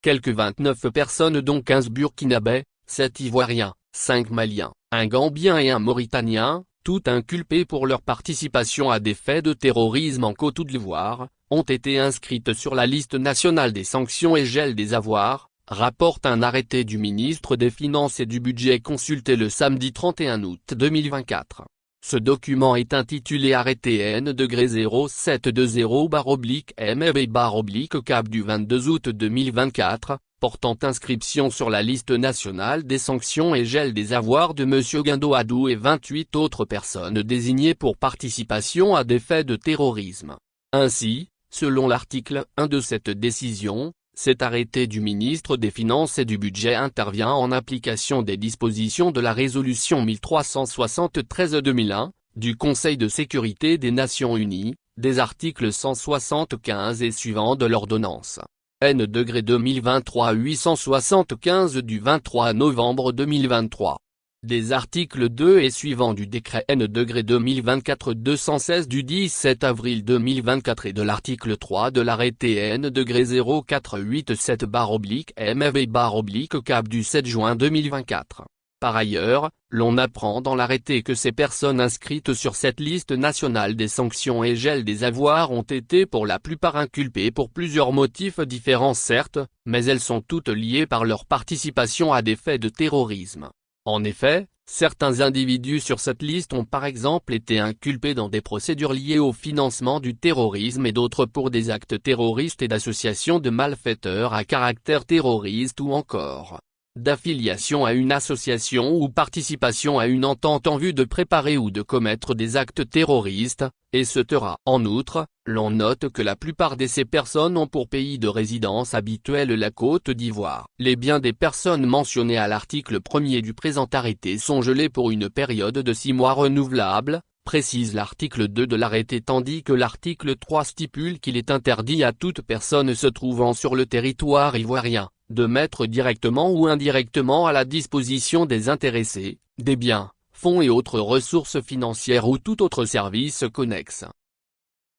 Quelques 29 personnes dont 15 Burkinabés, 7 Ivoiriens, 5 Maliens, un Gambien et un Mauritanien, tout inculpés pour leur participation à des faits de terrorisme en Côte d'Ivoire, ont été inscrites sur la liste nationale des sanctions et gel des avoirs, rapporte un arrêté du ministre des Finances et du Budget consulté le samedi 31 août 2024. Ce document est intitulé Arrêté N-0720/MEB/CAB du 22 août 2024, portant inscription sur la liste nationale des sanctions et gel des avoirs de M. Guindo Adou et 28 autres personnes désignées pour participation à des faits de terrorisme. Ainsi, selon l'article 1 de cette décision, cet arrêté du ministre des Finances et du Budget intervient en application des dispositions de la résolution 1373/2001, du Conseil de sécurité des Nations Unies, des articles 175 et suivants de l'ordonnance N-2023-875 du 23 novembre 2023. Des articles 2 et suivants du décret N-2024-216 du 17 avril 2024 et de l'article 3 de l'arrêté N-0487/MEB/CAB du 7 juin 2024. Par ailleurs, l'on apprend dans l'arrêté que ces personnes inscrites sur cette liste nationale des sanctions et gel des avoirs ont été pour la plupart inculpées pour plusieurs motifs différents certes, mais elles sont toutes liées par leur participation à des faits de terrorisme. En effet, certains individus sur cette liste ont par exemple été inculpés dans des procédures liées au financement du terrorisme et d'autres pour des actes terroristes et d'associations de malfaiteurs à caractère terroriste ou encore d'affiliation à une association ou participation à une entente en vue de préparer ou de commettre des actes terroristes, etc. En outre, l'on note que la plupart de ces personnes ont pour pays de résidence habituelle la Côte d'Ivoire. Les biens des personnes mentionnées à l'article 1er du présent arrêté sont gelés pour une période de 6 mois renouvelable, précise l'article 2 de l'arrêté tandis que l'article 3 stipule qu'il est interdit à toute personne se trouvant sur le territoire ivoirien de mettre directement ou indirectement à la disposition des intéressés, des biens, fonds et autres ressources financières ou tout autre service connexe.